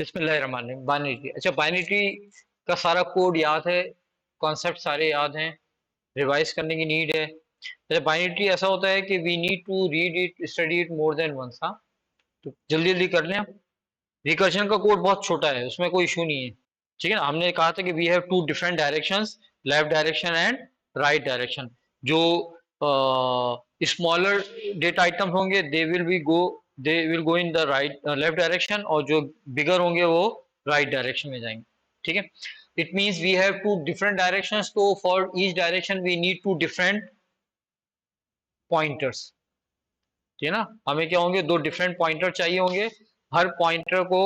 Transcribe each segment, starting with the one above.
बिस्मिल्लाहिर्रहमानिर्रहीम। Binary tree, अच्छा binary tree का सारा कोड याद है, कॉन्सेप्ट सारे याद हैं, रिवाइज करने की नीड है। अच्छा बाइनरी ट्री ऐसा होता है कि we need to read it, study it more than once. हाँ, तो जल्दी जल्दी कर लें आप। रिकर्जन का कोड बहुत छोटा है, उसमें कोई इशू नहीं है। ठीक है ना, हमने कहा था कि we have two different directions, left direction and right direction. जो स्मॉलर डेटा आइटम्स होंगे they will go in the right left direction, और जो बिगर होंगे वो राइट डायरेक्शन में जाएंगे। ठीक है, it means we have two different directions, तो for each direction we need two different pointers. ठीक है ना, हमें क्या होंगे, दो डिफरेंट पॉइंटर चाहिए होंगे हर पॉइंटर को।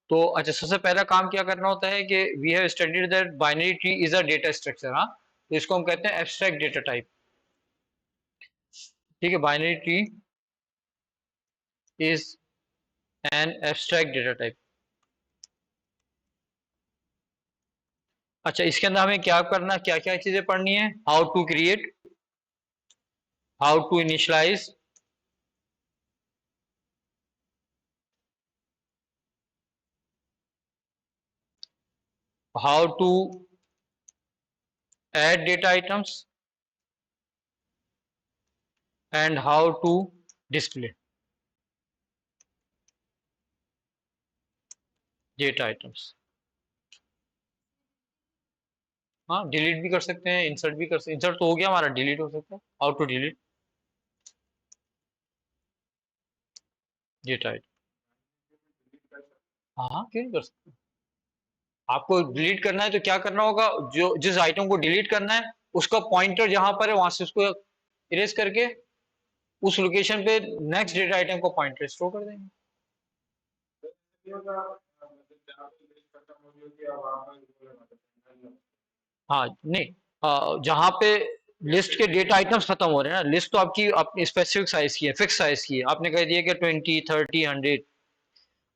तो अच्छा, सबसे पहला काम क्या करना होता है कि we have studied that binary tree is a data structure. हाँ, तो इसको हम कहते हैं एब्स्ट्रैक्ट डेटा टाइप। ठीक है, binary tree is an abstract data type. अच्छा, इसके अंदर हमें क्या करना, क्या क्या चीजें पढ़नी है, how to create, how to initialise, how to add data items, and how to display data items. हाँ, डिलीट भी कर सकते हैं, इंसर्ट भी कर सकते हैं। इंसर्ट तो हो गया हमारा, डिलीट हो सकता है, how to delete data item. हाँ हाँ, क्यों नहीं कर सकते। आपको डिलीट करना है तो क्या करना होगा, जो जिस आइटम को डिलीट करना है उसका पॉइंटर जहां पर है वहां से उसको इरेज करके उस लोकेशन पे नेक्स्ट डेटा आइटम को पॉइंटर स्टोर कर देंगे। हाँ नहीं, जहां पे लिस्ट के डेटा आइटम्स खत्म हो रहे हैं ना, लिस्ट तो आपकी अपनी स्पेसिफिक साइज की है, फिक्स साइज की है, आपने कह दिया कि 20, 30, 100।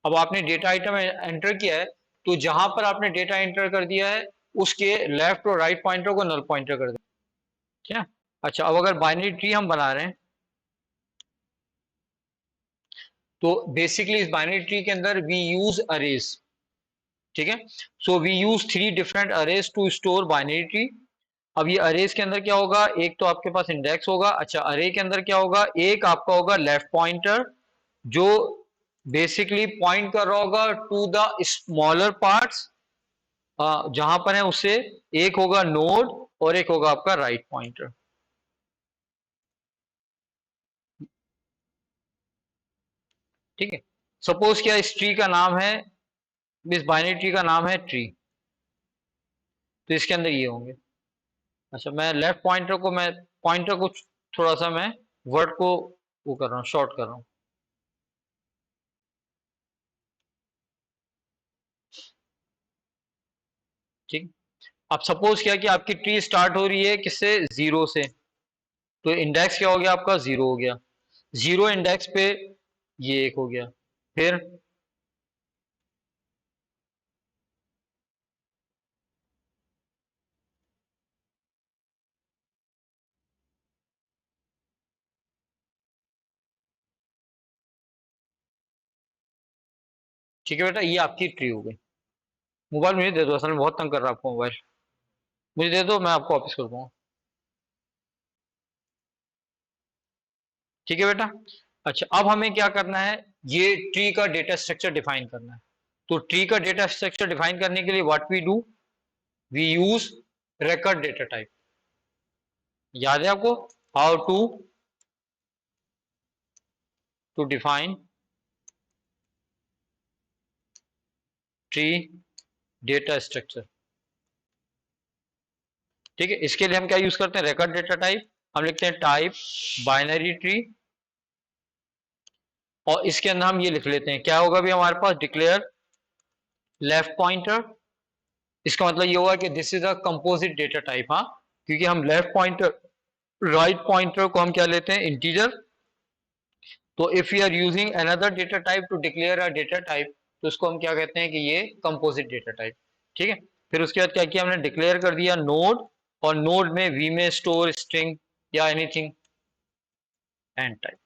अब आपने डेटा आइटम एंटर किया है, तो जहां पर आपने डेटा एंटर कर दिया है उसके लेफ्ट और राइट पॉइंटर को नल पॉइंटर कर दें। ठीक है। अच्छा, अब अगर बाइनरी ट्री हम बना रहे हैं तो बेसिकली इस बाइनरी ट्री के अंदर वी यूज अरेज। ठीक है, so we use 3 different arrays to store binary tree. अब ये अरेज के अंदर क्या होगा, एक तो आपके पास इंडेक्स होगा। अच्छा, अरे के अंदर क्या होगा, एक आपका होगा लेफ्ट पॉइंटर जो बेसिकली पॉइंट कर रहा होगा टू द स्मॉलर पार्ट्स जहां पर है उससे। एक होगा नोड और एक होगा आपका राइट पॉइंटर। ठीक है, सपोज क्या इस ट्री का नाम है, इस बाइनरी ट्री का नाम है ट्री, तो इसके अंदर ये होंगे। अच्छा, मैं लेफ्ट पॉइंटर को थोड़ा सा मैं वर्ड को वो कर रहा हूँ, शॉर्ट कर रहा हूँ। ठीक, अब सपोज क्या कि आपकी ट्री स्टार्ट हो रही है किससे, जीरो से, तो इंडेक्स क्या हो गया आपका, जीरो हो गया। जीरो इंडेक्स पे ये एक हो गया। फिर ठीक है बेटा, ये आपकी ट्री हो गई। मोबाइल मुझे दे दो, असल में बहुत तंग कर रहा है आपको मोबाइल। मुझे दे दो, मैं आपको वापस कर दूंगा। ठीक है बेटा। अच्छा, अब हमें क्या करना है, ये ट्री का डेटा स्ट्रक्चर डिफाइन करना है। तो ट्री का डेटा स्ट्रक्चर डिफाइन करने के लिए what we do, we use record data type. याद है आपको, how to define tree data structure. ठीक है, इसके लिए हम क्या यूज करते हैं, रिकॉर्ड डेटा टाइप। हम लिखते हैं टाइप बाइनरी ट्री, और इसके अंदर हम ये लिख लेते हैं, क्या होगा भी हमारे पास, डिक्लेयर लेफ्ट पॉइंटर। इसका मतलब ये होगा कि this is a composite data type. हाँ, क्योंकि हम लेफ्ट पॉइंटर राइट पॉइंटर को हम क्या लेते हैं, इंटीजर। तो if you are using another data type to declare a data type, तो उसको हम क्या कहते हैं कि ये कंपोजिट डेटा टाइप। ठीक है, फिर उसके बाद क्या किया हमने, डिक्लेयर कर दिया नोड, और नोड में वी में स्टोर स्ट्रिंग या एनीथिंग एंड टाइप।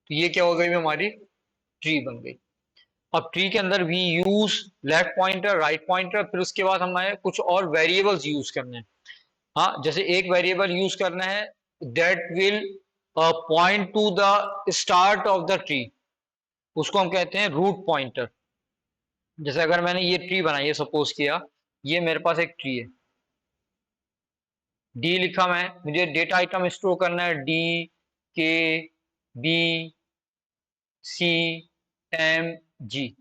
तो ये क्या हो गई हमारी ट्री बन गई। अब ट्री के अंदर we use left pointer, right pointer, फिर उसके बाद हमें कुछ और वेरिएबल्स यूज करने हैं। हाँ, जैसे एक वेरिएबल यूज करना है that will point two the start of the tree, उसको हम कहते हैं रूट पॉइंटर। जैसे अगर मैंने ये ट्री बनाई है, सपोज किया ये मेरे पास एक ट्री है, डी लिखा, मैं मुझे डेटा आइटम स्टोर करना है डी, के, बी, सी, एम, जी,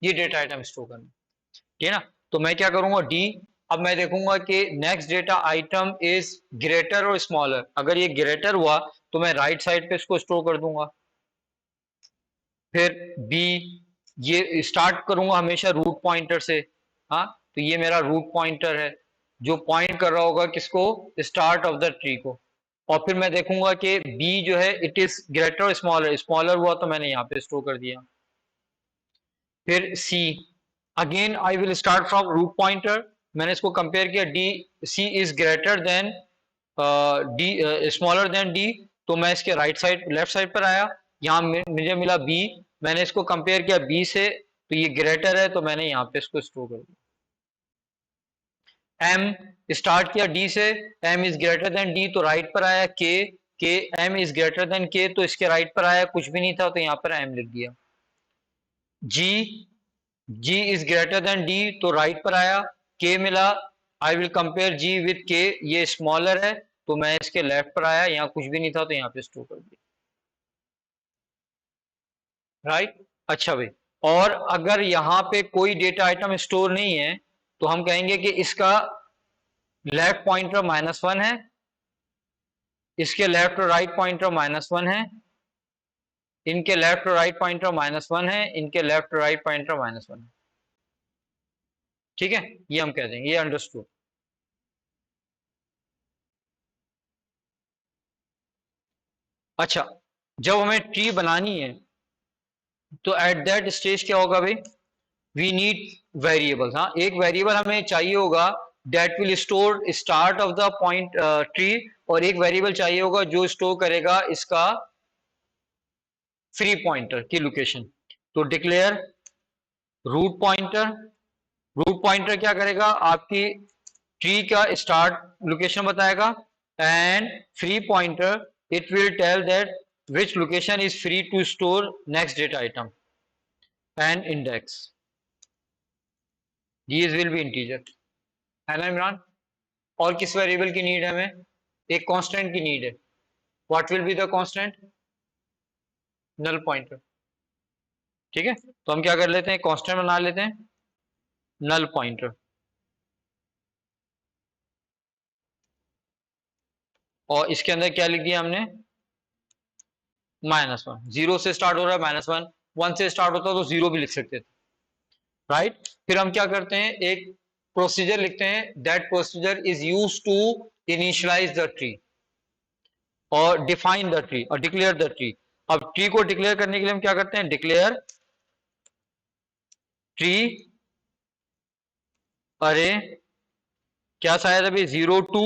ये डेटा आइटम स्टोर करना है, ठीक है ना। तो मैं क्या करूंगा डी, अब मैं देखूंगा कि next data item is greater और स्मॉलर, अगर ये ग्रेटर हुआ तो मैं राइट साइड पे इसको स्टोर कर दूंगा। फिर बी, ये स्टार्ट करूंगा हमेशा रूट पॉइंटर से, हाँ, तो ये मेरा रूट पॉइंटर है जो पॉइंट कर रहा होगा किसको, स्टार्ट ऑफ द ट्री को। और फिर मैं देखूंगा कि बी जो है इट इज ग्रेटर और स्मॉलर, स्मॉलर हुआ तो मैंने यहाँ पे स्टोर कर दिया। फिर C, again I will start from root pointer, मैंने इसको कंपेयर किया D, C is greater than D, smaller than D, तो मैं इसके राइट साइड लेफ्ट साइड पर आया, यहाँ मुझे मिला बी, मैंने इसको कंपेयर किया बी से, तो ये ग्रेटर है तो मैंने यहाँ पे इसको स्टोर कर दिया। एम, स्टार्ट किया डी से, M is greater than D तो राइट पर आया, के, एम इज ग्रेटर देन के तो इसके राइट पर आया, कुछ भी नहीं था तो यहाँ पर एम लिख दिया। G, G is greater than D तो राइट पर आया, के मिला, I will compare G with K, ये स्मॉलर है तो मैं इसके लेफ्ट पर आया, यहाँ कुछ भी नहीं था तो यहाँ पे स्टोर कर दिया, राइट। अच्छा भाई, और अगर यहाँ पे कोई डेटा आइटम स्टोर नहीं है तो हम कहेंगे कि इसका लेफ्ट पॉइंटर -1 है, इसके लेफ्ट और राइट पॉइंटर -1 है, इनके लेफ्ट और राइट पॉइंटर -1 है, इनके लेफ्ट और राइट पॉइंटर -1 है, ठीक है, ये हम कह देंगे, ये अंडरस्टूड। अच्छा, जब हमें ट्री बनानी है तो एट दैट स्टेज क्या होगा भाई, वी नीड वेरिएबल्स। हाँ, एक वेरिएबल हमें चाहिए होगा that will store start of the point tree, और एक वेरिएबल चाहिए होगा जो स्टोर करेगा इसका फ्री पॉइंटर की लोकेशन। तो declare root pointer, root pointer क्या करेगा, आपकी ट्री का स्टार्ट लोकेशन बताएगा, and free pointer it will tell that which location is free to store next data item and index, these will be integer, है ना इमरान। और किस वेरिएबल की नीड है हमें, एक कांस्टेंट की नीड है, what will be the constant, null pointer, ठीक है। तो हम क्या कर लेते हैं, कांस्टेंट बना लेते हैं नल पॉइंटर, और इसके अंदर क्या लिख दिया हमने, -1, 0 से स्टार्ट हो रहा है -1, 1 से स्टार्ट होता तो 0 भी लिख सकते थे, राइट। फिर हम क्या करते हैं, एक प्रोसीजर लिखते हैं, that procedure is use to initialise the tree और डिफाइन द ट्री और डिक्लेयर द ट्री। अब ट्री को डिक्लेयर करने के लिए हम क्या करते हैं, डिक्लेयर ट्री अरे, क्या शायद अभी 0 to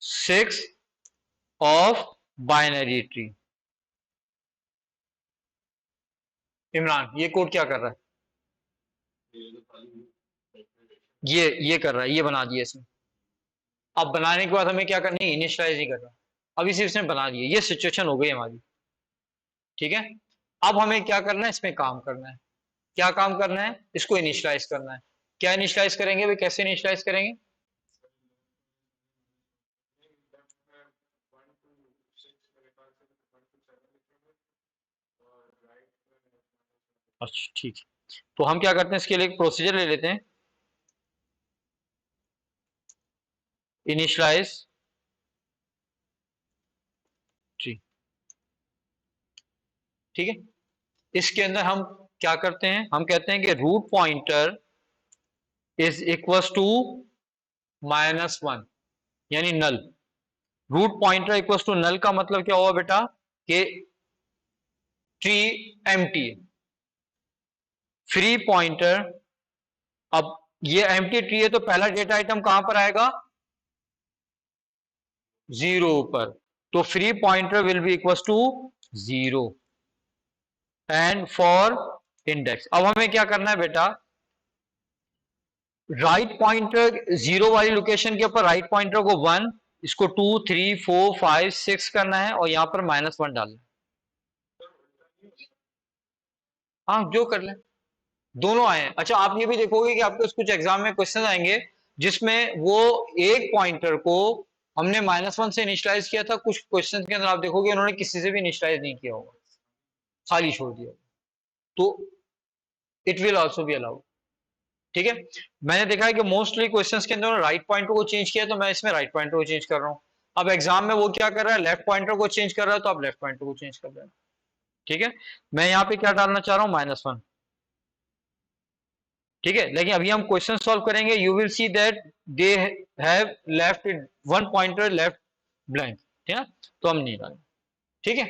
6 of binary tree. Imran ये कोड क्या कर रहा है, ये कर रहा है, ये बना दिया इसने। अब बनाने के बाद हमें क्या करना है, इनिशियलाइज नहीं करना, अभी सिर्फ इसने बना दिया, ये सिचुएशन हो गई हमारी, ठीक है। अब हमें क्या करना है, इसमें काम करना है, क्या काम करना है, इसको इनिशियलाइज करना है। क्या इनिशियलाइज करेंगे भाई, कैसे इनिशियलाइज करेंगे, अच्छा ठीक है, तो हम क्या करते हैं, इसके लिए एक प्रोसीजर ले लेते हैं, इनिशियलाइज ट्री, ठीक है। इसके अंदर हम क्या करते हैं, हम कहते हैं कि root pointer is equal to -1, यानी null. Root pointer equal to null का मतलब क्या हुआ बेटा, कि ट्री एम्प्टी है, फ्री पॉइंटर, अब ये एम्प्टी ट्री है तो पहला डेटा आइटम कहां पर आएगा, 0 पर, तो free pointer will be equal to 0, and for index. अब हमें क्या करना है बेटा, राइट पॉइंटर जीरो वाली लोकेशन के ऊपर राइट पॉइंटर को 1, इसको 2 3 4 5 6 करना है और यहां पर -1 डालना है। हाँ जो कर ले, दोनों आए हैं। अच्छा आप ये भी देखोगे कि आपके कुछ एग्जाम में क्वेश्चन आएंगे जिसमें वो एक पॉइंटर को हमने -1 से इनिशियलाइज किया था, कुछ क्वेश्चन के अंदर आप देखोगे उन्होंने किसी से भी इनिशियलाइज नहीं किया होगा, खाली छोड़ दिया, तो it will also be allowed. ठीक है, मैंने देखा है कि मोस्टली क्वेश्चंस के अंदर राइट पॉइंटर को चेंज किया, तो मैं इसमें राइट पॉइंटर को चेंज कर रहा हूं। अब एग्जाम में वो क्या कर रहा है, लेफ्ट पॉइंटर को चेंज कर रहा है, तो आप लेफ्ट पॉइंटर को चेंज कर रहे हैं। ठीक है, मैं यहाँ पे क्या डालना चाह रहा हूँ, -1। ठीक है, लेकिन अभी हम क्वेश्चन सॉल्व करेंगे, you will see that they have left one pointer left blank. ठीक है, तो हम नहीं डालेंगे। ठीक है,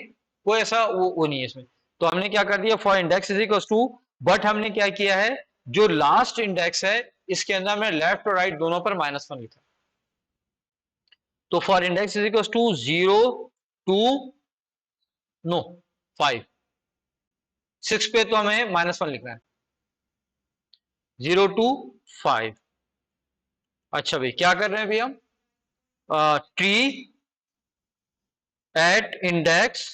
कोई ऐसा वो नहीं है इसमें। तो हमने क्या कर दिया, for index is equal to, but हमने क्या किया है, जो लास्ट इंडेक्स है इसके अंदर हमने लेफ्ट और राइट दोनों पर -1 लिखा। तो for index is equal to 0 2 no 5, 6 पे तो हमें -1 लिखना है, 0 2 5। अच्छा भाई क्या कर रहे हैं, अभी हम tree eight index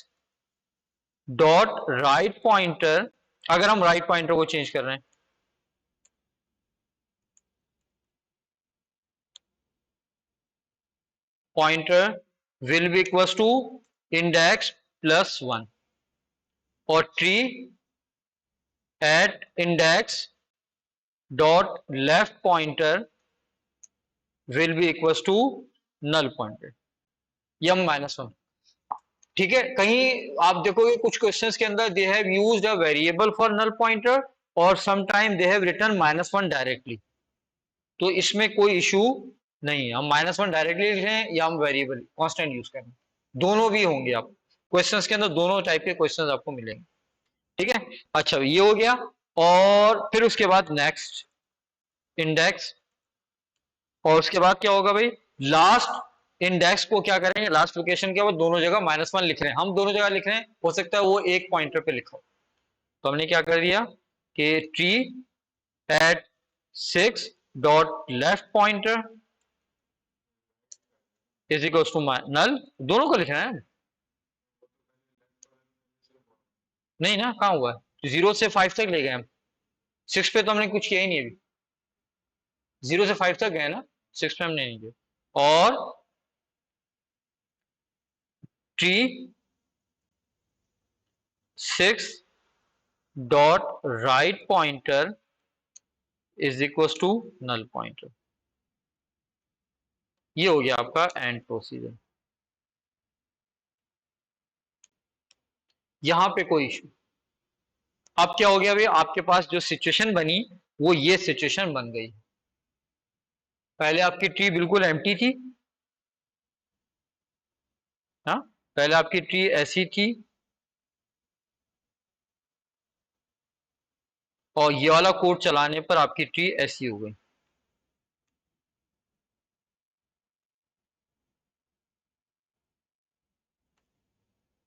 dot right pointer, अगर हम राइट पॉइंटर को चेंज कर रहे हैं, pointer will be equals to index +1 और tree at index dot left pointer will be equals to null pointer यम -1। ठीक है, कहीं आप देखोगे कुछ क्वेश्चंस के अंदर they have used a variable for null pointer और some time they have written -1 directly, तो इसमें कोई इशू नहीं है, हम -1 डायरेक्टली लिख रहे हैं या हम वेरिएबल कांस्टेंट यूज कर रहे हैं, दोनों भी होंगे। आप क्वेश्चंस के अंदर दोनों टाइप के क्वेश्चंस आपको मिलेंगे। ठीक है, अच्छा ये हो गया, और फिर उसके बाद नेक्स्ट इंडेक्स, और उसके बाद क्या होगा भाई, लास्ट इंडेक्स को क्या करेंगे, लास्ट लोकेशन के बाद दोनों जगह -1 लिख रहे हैं, हम दोनों जगह लिख रहे हैं, हो सकता है वो एक पॉइंटर पे लिखा हो, तो हमने क्या कर दिया कि tree at 6 dot left pointer is equals to null, दोनों को लिखना है। नहीं ना, कहाँ हुआ है, 0 से 5 तक ले गए हम, 6 पे तो हमने कुछ किया ही नहीं अभी, 0 से 5 तक गए ना, 6 पे हमने नहीं किया। और tree 6 dot right pointer is equal to null pointer, ये हो गया आपका एंड प्रोसीजर। यहां पे कोई इशू, अब क्या हो गया भाई, आपके पास जो सिचुएशन बनी वो ये सिचुएशन बन गई, पहले आपकी ट्री बिल्कुल एम्प्टी थी, हाँ पहले आपकी ट्री ऐसी थी, और ये वाला कोड चलाने पर आपकी ट्री ऐसी हो गई।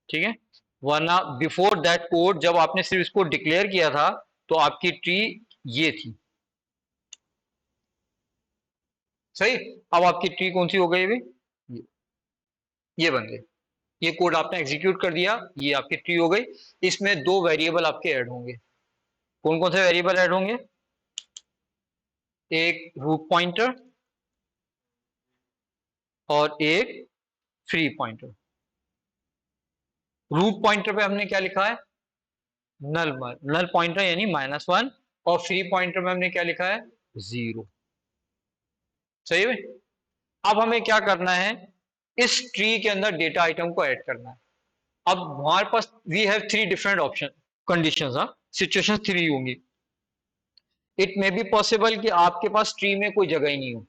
ठीक है, वरना बिफोर दैट कोड जब आपने सिर्फ इसको डिक्लेयर किया था तो आपकी ट्री ये थी, सही। अब आपकी ट्री कौन सी हो गई भाई, ये बन गई, ये कोड आपने एग्जीक्यूट कर दिया, ये आपकी ट्री हो गई। इसमें दो वेरिएबल आपके ऐड होंगे, कौन कौन से वेरिएबल ऐड होंगे, एक रूट पॉइंटर और एक फ्री पॉइंटर। रूट पॉइंटर पे हमने क्या लिखा है, नल नल पॉइंटर यानी -1, और फ्री पॉइंटर में हमने क्या लिखा है, 0। सही है, अब हमें क्या करना है, इस ट्री के अंदर डेटा आइटम को ऐड करना है। अब हमारे पास we have 3 different option conditions, हाँ सिचुएशन 3 होंगी। इट मे बी पॉसिबल कि आपके पास ट्री में कोई जगह ही नहीं हो,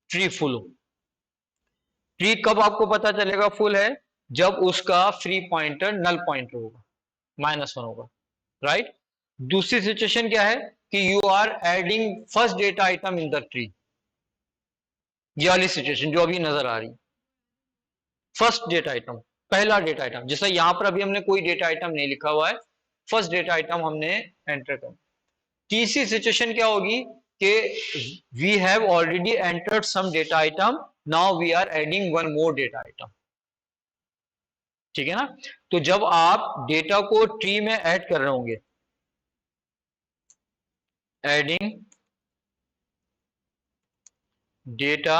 ट्री फुल हो। ट्री कब आपको पता चलेगा फुल है, जब उसका फ्री पॉइंटर नल पॉइंटर होगा, -1 होगा, राइट। दूसरी सिचुएशन क्या है कि you are adding first data item in the tree, ये वाली सिचुएशन जो अभी नजर आ रही, फर्स्ट डेटा आइटम, पहला डेटा आइटम, जैसा यहां पर अभी हमने कोई डेटा आइटम नहीं लिखा हुआ है, फर्स्ट डेटा आइटम हमने एंटर करना। तीसरी सिचुएशन क्या होगी कि we have already entered some data item, now we are adding one more data item. ठीक है ना। तो जब आप डेटा को ट्री में ऐड कर रहे होंगे, adding data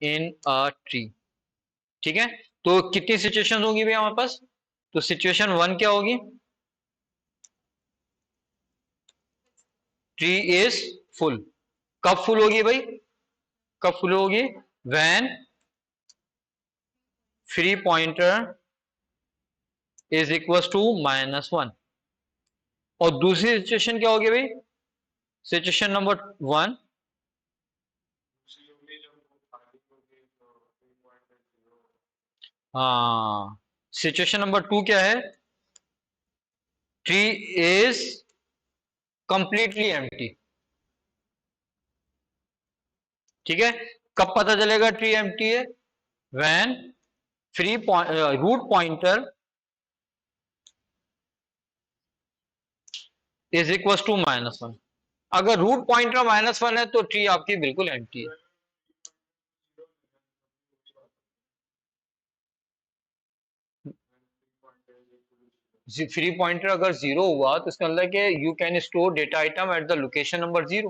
in a tree, ठीक है, तो कितनी सिचुएशन होगी भाई हमारे पास? तो सिचुएशन 1 क्या होगी? Tree is full. कब फुल होगी भाई? कब फुल होगी? When free pointer is equal to -1। और दूसरी सिचुएशन क्या होगी भाई? सिचुएशन नंबर 1, हाँ, सिचुएशन नंबर 2 क्या है? Tree is completely empty. ठीक है, कब पता चलेगा ट्री एम्प्टी है? When free root pointer is equal to -1। अगर रूट पॉइंटर -1 है तो ट्री आपकी बिल्कुल एम्प्टी है। फ्री पॉइंटर अगर 0 हुआ तो इसका मतलब कि you can store data item at the location number 0।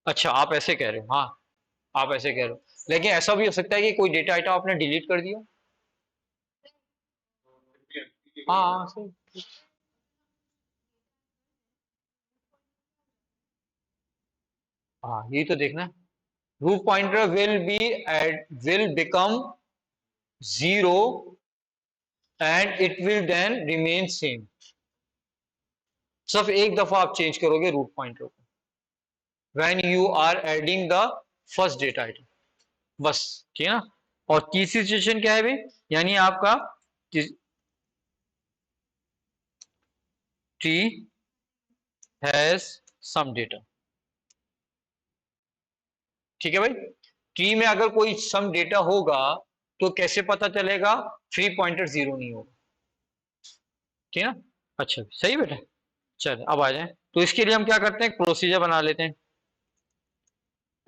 अच्छा, आप ऐसे कह रहे हो, हाँ, आप ऐसे कह रहे हो, लेकिन ऐसा भी हो सकता है कि कोई डेटा आइटम आपने डिलीट कर दिया। हाँ हाँ, सही। हाँ, यही तो देखना है। Root pointer will become 0 and it will then remain same. सिर्फ एक दफा आप चेंज करोगे रूट पॉइंटर को, when you are adding the first data item, बस। ठीक है ना। और तीसरी सिचुएशन क्या है भाई? यानी आपका ट्री हैज सम डेटा। ठीक है भाई, ट्री में अगर कोई सम डेटा होगा तो कैसे पता चलेगा? फ्री पॉइंटर 0 नहीं होगा। ठीक है ना। अच्छा, सही बेटा। चल अब आ जाए, तो इसके लिए हम क्या करते हैं, प्रोसीजर बना लेते हैं,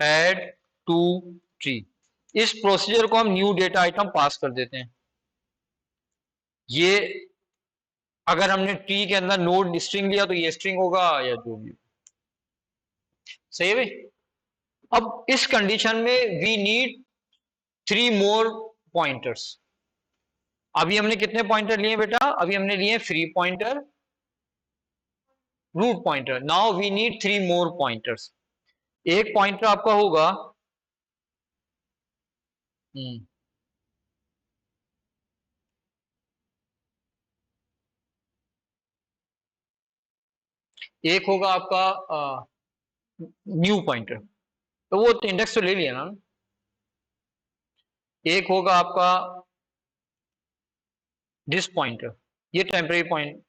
ऐड टू ट्री। इस प्रोसीजर को हम न्यू डेटा आइटम पास कर देते हैं। ये अगर हमने ट्री के अंदर नोड स्ट्रिंग लिया तो ये स्ट्रिंग होगा या जो भी। सही है भाई। अब इस कंडीशन में वी नीड 3 मोर पॉइंटर्स। अभी हमने कितने पॉइंटर लिए बेटा? अभी हमने लिए free pointer, root pointer. Now we need 3 more pointers. एक पॉइंटर आपका होगा, हम्म, एक होगा आपका न्यू पॉइंटर, तो वो इंडेक्स तो ले लिया ना। एक होगा आपका दिस पॉइंटर, ये टेम्परेरी पॉइंट।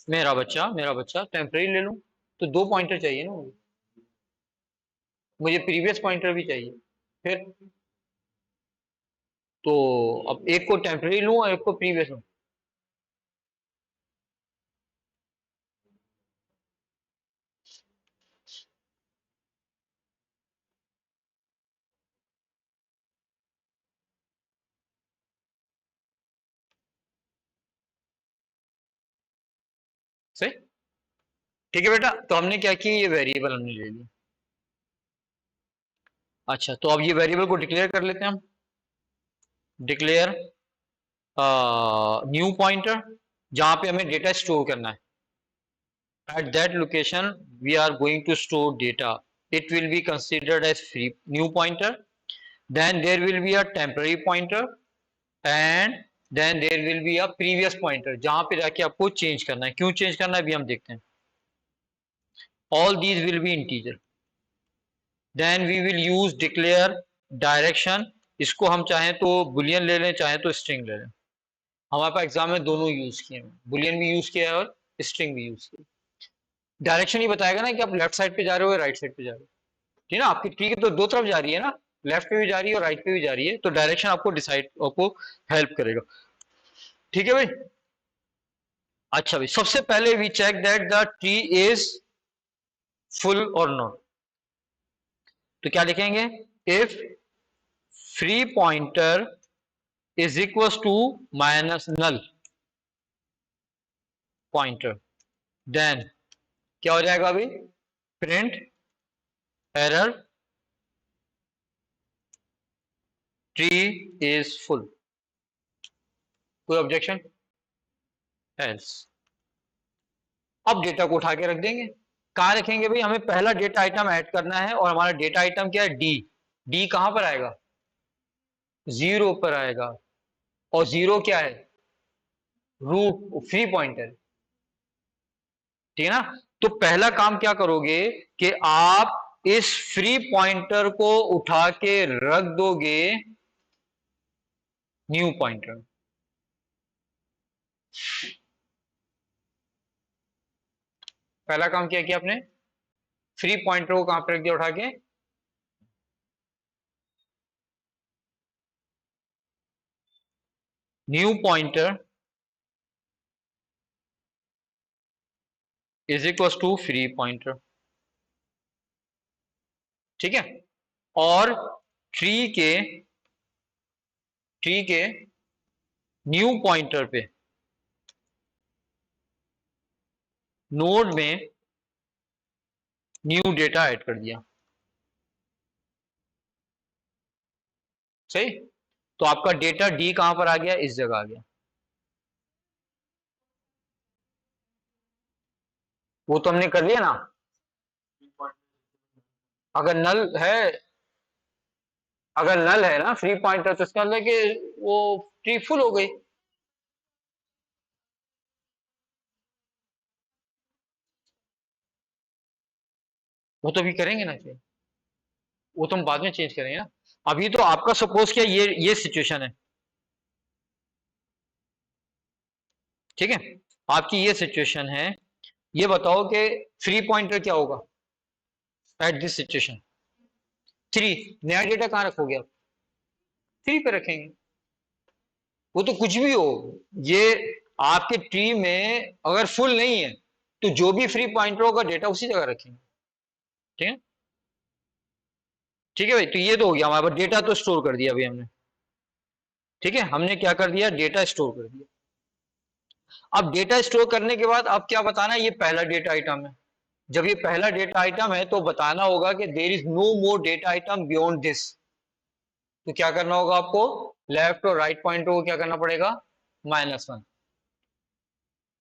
मेरा बच्चा टेम्परेरी ले लूं तो 2 पॉइंटर चाहिए ना मुझे प्रीवियस पॉइंटर भी चाहिए। फिर तो अब एक को टेम्परेरी लूं और एक को प्रीवियस लूं। सही। ठीक है बेटा, तो हमने क्या किया, ये वेरिएबल हमने ले लिया। अच्छा, तो अब ये वेरिएबल को डिक्लेयर कर लेते हैं हम। डिक्लेयर न्यू पॉइंटर, जहां पे हमें डेटा स्टोर करना है। At that location, we are going to store data. It will be considered as free new pointer. Then there will be a temporary pointer, and then there will be a previous pointer जहां पे जाके आपको change करना है। क्यों change करना है अभी हम देखते हैं। All these will be integer. Then we will use declare direction. इसको हम चाहें तो बुलियन ले लें, चाहे तो स्ट्रिंग ले लें। हमारे पास एग्जाम में दोनों यूज किए हैं, बुलियन भी यूज किया है और स्ट्रिंग भी यूज किया है। डायरेक्शन ही बताएगा ना कि आप लेफ्ट साइड पे जा रहे हो या राइट साइड पे जा रहे हो। ठीक है ना, आपकी ट्री तो दो तरफ जा रही है ना, लेफ्ट पे भी जा रही है और राइट पे भी जा रही है, तो डायरेक्शन आपको डिसाइड, आपको हेल्प करेगा। ठीक है भाई। अच्छा भाई, सबसे पहले we check that the tree is full और नॉट। तो क्या लिखेंगे, if free pointer is equal to minus null pointer, then क्या हो जाएगा अभी, print error tree is full. कोई ऑब्जेक्शन? एल्स। अब डेटा को उठा के रख देंगे। कहां रखेंगे भाई, हमें पहला डेटा आइटम ऐड करना है और हमारा डेटा आइटम क्या है, डी। डी कहां पर आएगा, 0 पर आएगा। और 0 क्या है, रूट फ्री पॉइंटर। ठीक है ना। तो पहला काम क्या करोगे कि आप इस फ्री पॉइंटर को उठा के रख दोगे न्यू पॉइंटर। पहला काम क्या किया आपने, फ्री पॉइंटर को कहां पर रख दिया उठा के, new pointer is equal to free pointer. ठीक है। और ट्री के न्यू पॉइंटर पे नोड में न्यू डेटा ऐड कर दिया। सही। तो आपका डेटा डी कहां पर आ गया, इस जगह आ गया। वो तो हमने कर लिया ना। अगर नल है, अगर नल है ना फ्री पॉइंटर, तो इसका मतलब कि वो ट्री फुल हो गई। वो तो अभी करेंगे ना फिर, वो तो हम बाद में चेंज करेंगे ना। अभी तो आपका सपोज क्या, ये सिचुएशन है। ठीक है। आपकी ये सिचुएशन है। ये बताओ कि फ्री पॉइंटर क्या होगा एट दिस सिचुएशन, 3। नया डेटा कहां रखोगे आप, 3 पे रखेंगे। वो तो कुछ भी हो, ये आपके ट्री में अगर फुल नहीं है तो जो भी फ्री पॉइंटर होगा डेटा उसी जगह रखेंगे। ठीक है। ठीक है भाई, तो ये तो हो गया हमारे पास, डेटा तो स्टोर कर दिया अभी हमने। ठीक है, हमने क्या कर दिया, डेटा स्टोर कर दिया। अब डेटा स्टोर करने के बाद अब क्या बताना है, ये पहला डेटा आइटम है। जब ये पहला डेटा आइटम है तो बताना होगा कि there is no more data item beyond this. तो क्या करना होगा आपको, लेफ्ट और राइट पॉइंटर को क्या करना पड़ेगा, -1।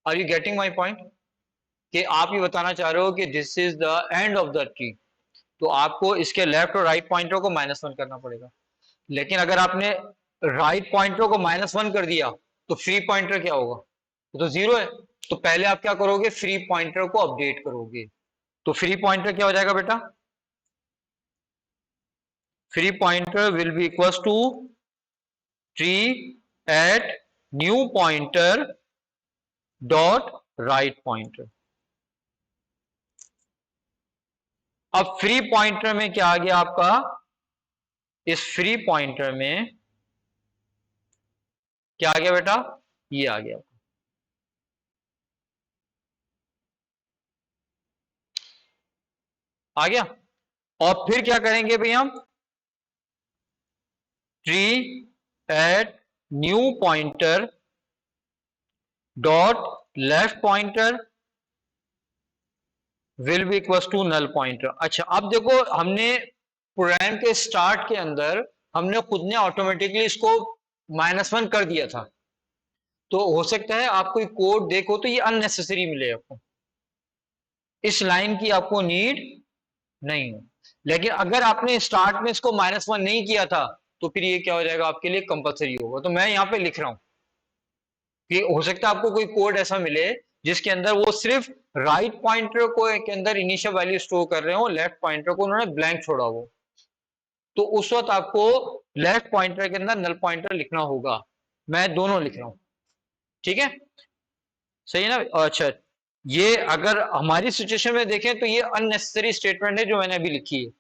Are you getting my point, कि आप ये बताना चाह रहे हो कि this is the end of the tree, तो आपको इसके लेफ्ट और राइट पॉइंटर को -1 करना पड़ेगा। लेकिन अगर आपने राइट पॉइंटर को -1 कर दिया तो फ्री पॉइंटर क्या होगा, तो 0 है। तो पहले आप क्या करोगे, फ्री पॉइंटर को अपडेट करोगे। तो फ्री पॉइंटर क्या हो जाएगा बेटा, free pointer will be equal to tree at new pointer dot right pointer. अब फ्री पॉइंटर में क्या आ गया आपका, इस फ्री पॉइंटर में क्या आ गया बेटा, ये आ गया। आ गया। और फिर क्या करेंगे भाई हम, tree at new pointer dot left pointer will be equal to null pointer. अच्छा, अब देखो हमने प्रोग्राम के स्टार्ट के अंदर हमने खुद ने ऑटोमेटिकली इसको -1 कर दिया था। तो हो सकता है आप कोई कोड देखो तो ये अननेसेसरी मिले आपको, इस लाइन की आपको नीड नहीं है। लेकिन अगर आपने स्टार्ट में इसको -1 नहीं किया था तो फिर ये क्या हो जाएगा आपके लिए, कंपलसरी होगा। तो मैं यहां पे लिख रहा हूं कि हो सकता है आपको कोई कोड ऐसा मिले जिसके अंदर वो सिर्फ राइट पॉइंटर को के अंदर इनिशियल वैल्यू स्टोर कर रहे हो, लेफ्ट पॉइंटर को उन्होंने ब्लैंक छोड़ा हो, तो उस वक्त आपको लेफ्ट पॉइंटर के अंदर नल पॉइंटर लिखना होगा। मैं दोनों लिख रहा हूं। ठीक है, सही है ना। अच्छा, ये अगर हमारी सिचुएशन में देखें तो ये अननेसेसरी स्टेटमेंट है जो मैंने अभी लिखी है।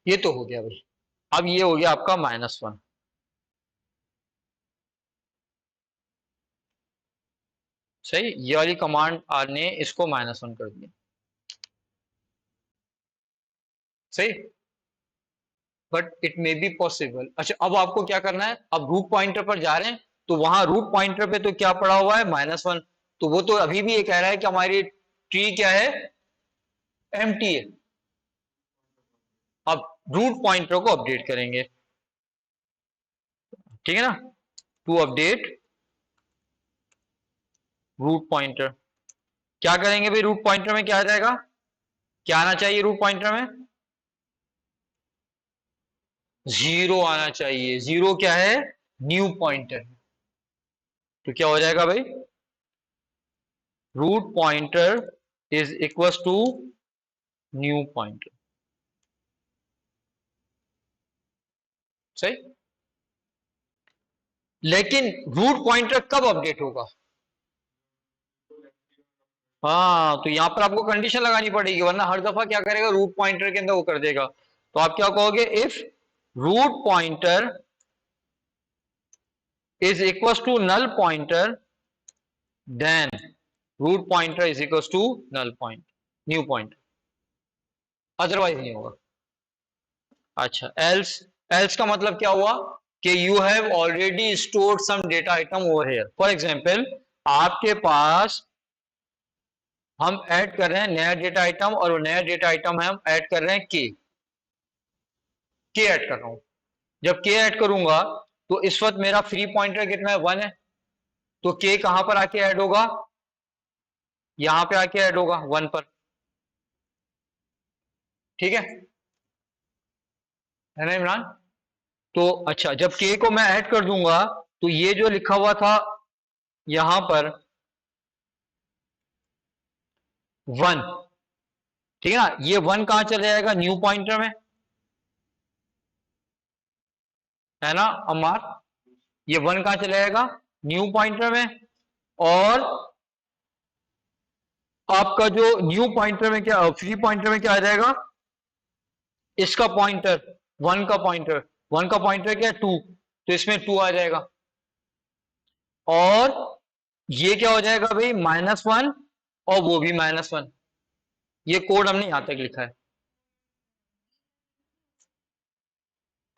ये तो हो गया भाई। अब ये हो गया आपका -1। सही, ये वाली कमांड ने इसको -1 कर दिया। सही, but it may be possible. अच्छा, अब आपको क्या करना है, अब रूट पॉइंटर पर जा रहे हैं, तो वहां रूट पॉइंटर पे तो क्या पड़ा हुआ है, -1। तो वो तो अभी भी ये कह रहा है कि हमारी ट्री क्या है, एम्प्टी है। अब रूट पॉइंटर को अपडेट करेंगे, ठीक है ना। टू अपडेट रूट पॉइंटर, क्या करेंगे भाई, रूट पॉइंटर में क्या आ जाएगा, क्या आना चाहिए रूट पॉइंटर में, 0 आना चाहिए। 0 क्या है, न्यू पॉइंटर। तो क्या हो जाएगा भाई, root pointer is equal to new pointer. सही, लेकिन रूट पॉइंटर कब अपडेट होगा, हाँ, तो यहां पर आपको कंडीशन लगानी पड़ेगी, वरना हर दफा क्या करेगा, रूट पॉइंटर के अंदर वो कर देगा। तो आप क्या कहोगे, if root pointer is equal to null pointer, then root pointer is equal to null point, new pointer, otherwise नहीं होगा। अच्छा, एल्स, एल्स का मतलब क्या हुआ कि you have already stored some data item over here. For example, आपके पास, हम ऐड कर रहे हैं नया डेटा आइटम, और वो नया डेटा आइटम है, हम ऐड कर रहे हैं के ऐड कर रहा हूं। जब के ऐड करूंगा तो इस वक्त मेरा फ्री पॉइंटर कितना है, 1 है। तो के कहां पर आके ऐड होगा, यहां पे आके ऐड होगा 1 पर, ठीक है ना इमरान। तो अच्छा, जब के को मैं ऐड कर दूंगा, तो ये जो लिखा हुआ था यहां पर 1, ठीक है ना, ये 1 कहां चले जाएगा, न्यू पॉइंटर में, है ना अमार। ये 1 कहां चले जाएगा, न्यू पॉइंटर में। और आपका जो न्यू पॉइंटर में क्या, फ्री पॉइंटर में क्या आ जाएगा, इसका पॉइंटर, 1 का पॉइंटर, 1 का पॉइंटर क्या है, 2, तो इसमें 2 आ जाएगा। और ये क्या हो जाएगा भाई, -1, और वो भी -1। ये कोड हमने यहां तक लिखा है।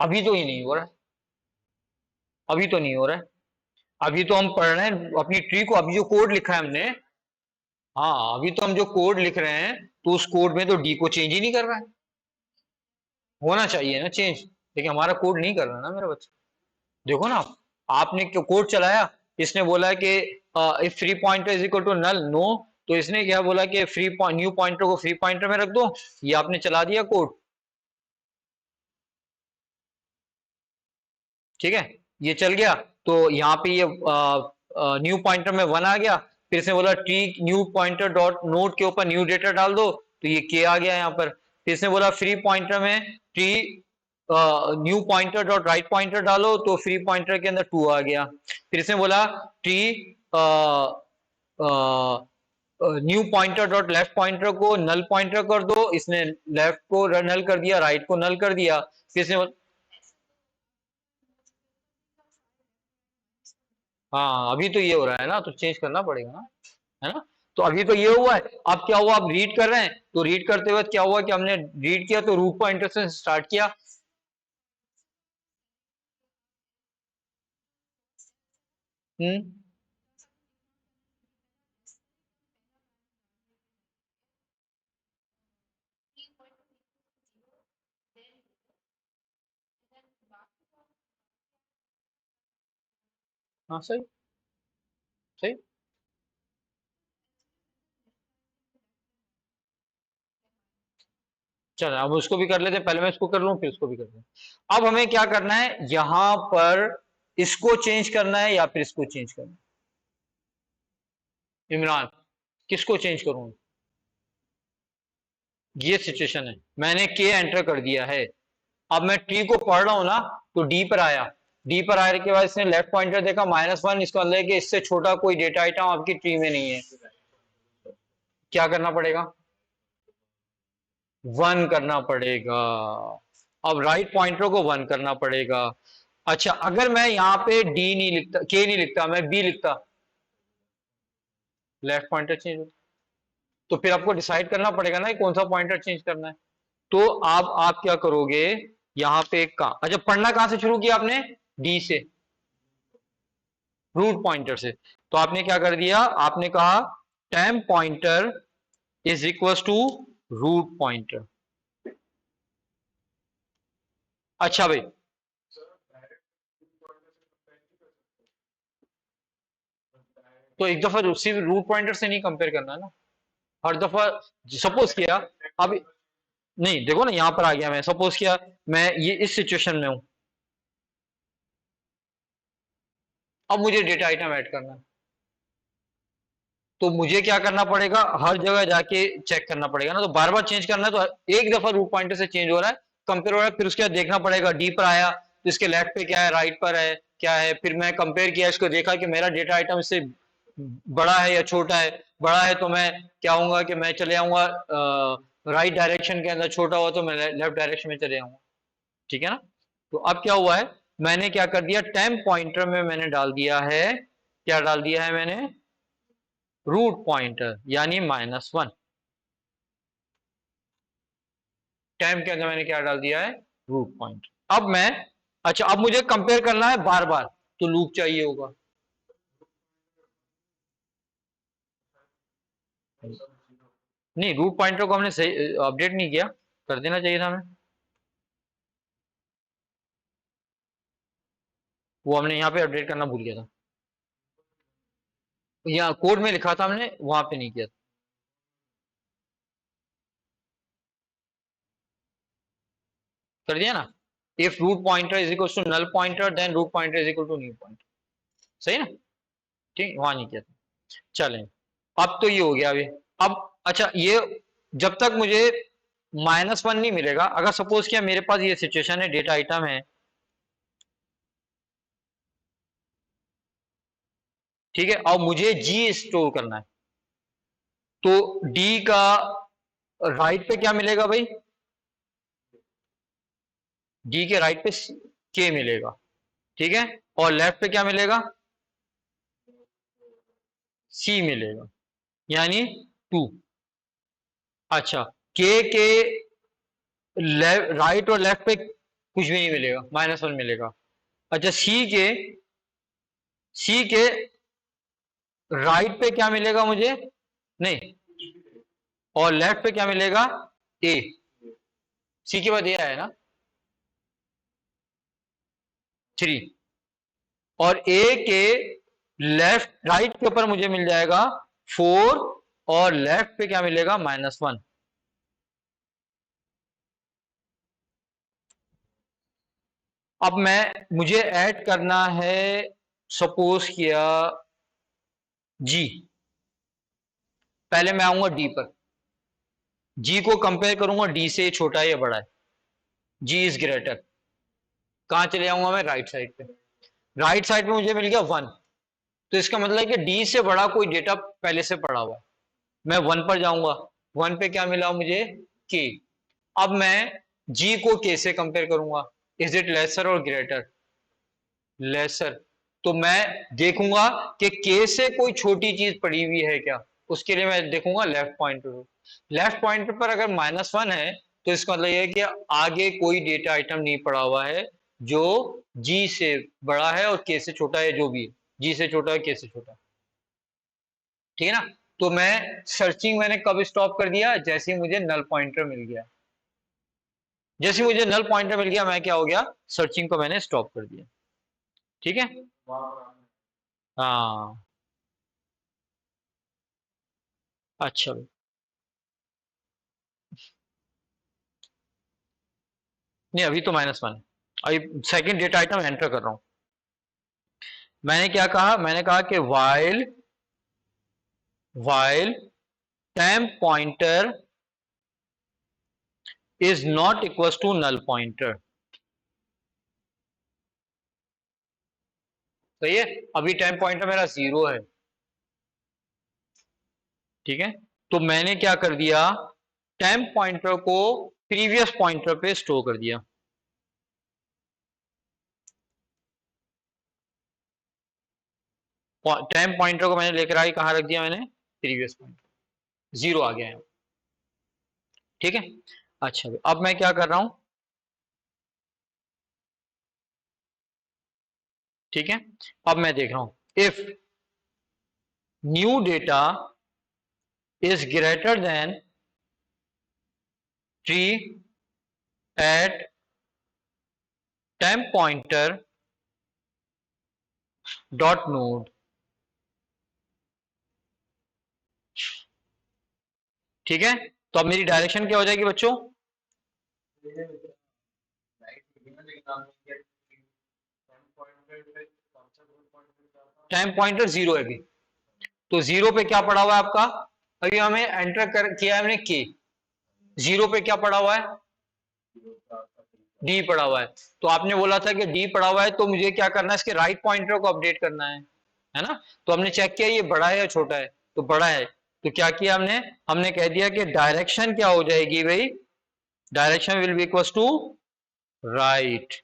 अभी तो ये नहीं हो रहा है, अभी तो नहीं हो रहा है। अभी तो हम पढ़ रहे हैं अपनी ट्री को, अभी जो कोड लिखा है हमने, हाँ, अभी तो हम जो कोड लिख रहे हैं, तो उस कोड में तो डी को चेंज ही नहीं कर रहा है। होना चाहिए ना चेंज, लेकिन हमारा कोड नहीं कर रहा ना मेरा बच्चा। देखो ना, आपने कोड चलाया, इसने बोला कि if free pointer is equal to null, no, तो इसने क्या बोला कि न्यू पॉइंटर को फ्री पॉइंटर में रख दो। ये आपने चला दिया कोड, ठीक है, ये चल गया। तो यहाँ पे ये न्यू पॉइंटर में 1 आ गया। फिर इसने बोला T new pointer dot node के ऊपर न्यू डेटा डाल दो, तो ये के आ गया यहाँ पर। फिर इसने बोला फ्री पॉइंटर में T new pointer dot right pointer डालो, तो फ्री पॉइंटर के अंदर 2 आ गया। फिर इसने बोला T new pointer dot left pointer को नल पॉइंटर कर दो, इसने लेफ्ट को नल कर दिया, राइट को नल कर दिया। फिर इसने, हाँ, अभी तो ये हो रहा है ना, तो चेंज करना पड़ेगा ना, है ना। तो अभी तो ये हुआ है। अब क्या हुआ, अब रीड कर रहे हैं, तो रीड करते हुए क्या हुआ कि हमने रीड किया, तो रूट पॉइंटर से स्टार्ट किया। हम्म, हाँ, सही, सही। चलो, अब उसको भी कर लेते हैं, पहले मैं इसको कर लूं फिर उसको भी कर लूं। अब हमें क्या करना है, यहां पर इसको चेंज करना है या फिर इसको चेंज करना है, इमरान, किसको चेंज करूं। ये सिचुएशन है, मैंने के एंटर कर दिया है। अब मैं टी को पढ़ रहा हूं ना, तो डी पर आया। डी पर आने के बाद इसने लेफ्ट पॉइंटर देखा -1, इसका मतलब है कि इससे छोटा कोई डेटा आइटम आपकी ट्री में नहीं है। क्या करना पड़ेगा, 1 करना पड़ेगा। अब राइट पॉइंटर को 1 करना पड़ेगा। अच्छा, अगर मैं यहाँ पे डी नहीं लिखता, के नहीं लिखता, मैं बी लिखता, लेफ्ट पॉइंटर चेंज होता। तो फिर आपको डिसाइड करना पड़ेगा ना कि कौन सा पॉइंटर चेंज करना है। तो आप क्या करोगे, यहाँ पे अच्छा, पढ़ना कहां से शुरू किया आपने? डी से, रूट पॉइंटर से। तो आपने क्या कर दिया, आपने कहा temp pointer is equal to root pointer. अच्छा भाई, तो एक दफा सिर्फ रूट पॉइंटर से नहीं कंपेयर करना है ना, हर दफा। सपोज किया, अब नहीं, देखो ना, यहां पर आ गया मैं, सपोज किया मैं ये इस सिचुएशन में हूं, अब मुझे डेटा आइटम ऐड करना है, तो मुझे क्या करना पड़ेगा, हर जगह जाके चेक करना पड़ेगा ना। तो बार बार चेंज करना है, तो एक दफा रूट पॉइंटर से चेंज हो रहा है, कंपेयर हो रहा है, फिर उसके बाद देखना पड़ेगा डी पर आया तो इसके लेफ्ट पे क्या है, राइट पर है क्या है, फिर मैं कंपेयर किया इसको, देखा कि मेरा डेटा आइटम इससे बड़ा है या छोटा है। बड़ा है तो मैं क्या होऊंगा कि मैं चले आऊंगा राइट डायरेक्शन के अंदर, छोटा हुआ तो मैं लेफ्ट डायरेक्शन में चले आऊंगा। ठीक है ना। तो अब क्या हुआ है, मैंने क्या कर दिया, टेम्प पॉइंटर में मैंने डाल दिया है, क्या डाल दिया है मैंने, रूट पॉइंटर यानी -1। टेम्प के अंदर मैंने क्या डाल दिया है, रूट पॉइंट। अब मैं, अच्छा, अब मुझे कंपेयर करना है बार बार, तो लूप चाहिए होगा। नहीं, रूट पॉइंटर को हमने सही अपडेट नहीं किया, कर देना चाहिए था हमें, वो हमने यहाँ पे अपडेट करना भूल गया था। यहाँ कोड में लिखा था हमने, वहां पे नहीं किया था। कर दिया ना, if root pointer is equal to null pointer then root pointer is equal to new pointer. सही ना, ठीक, वहां नहीं किया था। चलें, अब तो ये हो गया अभी। अब अच्छा, ये जब तक मुझे -1 नहीं मिलेगा, अगर सपोज किया मेरे पास ये सिचुएशन है, डेटा आइटम है, ठीक है, और मुझे जी स्टोर करना है, तो डी का राइट पे क्या मिलेगा भाई, डी के राइट पे के मिलेगा, ठीक है, और लेफ्ट पे क्या मिलेगा, सी मिलेगा, यानी 2। अच्छा, के राइट और लेफ्ट पे कुछ भी नहीं मिलेगा, -1 मिलेगा। अच्छा, सी के राइट पे क्या मिलेगा मुझे, नहीं, और लेफ्ट पे क्या मिलेगा, ए। सी के बाद ए आया ना, 3। और ए के लेफ्ट राइट के ऊपर मुझे मिल जाएगा 4, और लेफ्ट पे क्या मिलेगा, -1। अब मुझे ऐड करना है, सपोज किया जी, पहले मैं आऊंगा डी पर, जी को कंपेयर करूंगा डी से, छोटा है या बड़ा है, जी इज ग्रेटर। कहां चले जाऊंगा मैं, राइट साइड पे, राइट साइड पे मुझे मिल गया 1। तो इसका मतलब है कि डी से बड़ा कोई डेटा पहले से पड़ा हुआ है, मैं 1 पर जाऊंगा, 1 पे क्या मिला मुझे, के। अब मैं जी को के से कंपेयर करूंगा, इज इट लेसर और ग्रेटर, लेसर। तो मैं देखूंगा कि के से कोई छोटी चीज पड़ी हुई है क्या, उसके लिए मैं देखूंगा लेफ्ट पॉइंटर। लेफ्ट पॉइंटर पर अगर -1 है, तो इसका मतलब यह है कि आगे कोई डेटा आइटम नहीं पड़ा हुआ है जो जी से बड़ा है और के से छोटा है, जो भी है, जी से छोटा है, के से छोटा है। ठीक है ना। तो मैं सर्चिंग मैंने कब स्टॉप कर दिया, जैसे ही मुझे नल पॉइंटर मिल गया, जैसे ही मुझे नल पॉइंटर मिल गया, मैं क्या हो गया, सर्चिंग को मैंने स्टॉप कर दिया। ठीक है। हाँ, अच्छा, नहीं अभी तो -1 है, अभी सेकंड डेटा आइटम एंटर कर रहा हूं। मैंने क्या कहा, मैंने कहा कि while temp pointer is not equal to null pointer. सही है, अभी टेम्प पॉइंटर मेरा 0 है, ठीक है। तो मैंने क्या कर दिया, टेम्प पॉइंटर को प्रीवियस पॉइंटर पे स्टोर कर दिया। टेम्प पॉइंटर को मैंने लेकर आके कहाँ रख दिया, मैंने प्रीवियस पॉइंटर, 0 आ गया है। ठीक है, अच्छा अब मैं क्या कर रहा हूं, ठीक है, अब मैं देख रहा हूं if new data is greater then tree at temp pointer dot node. ठीक है, तो अब मेरी डायरेक्शन क्या हो जाएगी बच्चों, टाइम पॉइंटर 0 है अभी, तो 0 पे क्या पड़ा हुआ है आपका, अभी हमें एंटर कर किया है हमने के, 0 पे क्या पड़ा हुआ है, डी पड़ा हुआ है। तो आपने बोला था कि डी पड़ा हुआ है, तो मुझे क्या करना है, इसके राइट पॉइंटर को अपडेट करना है ना। तो हमने चेक किया ये बड़ा है या छोटा है, तो बड़ा है, तो क्या किया हमने, हमने कह दिया कि डायरेक्शन क्या हो जाएगी भाई, direction will be equal to right.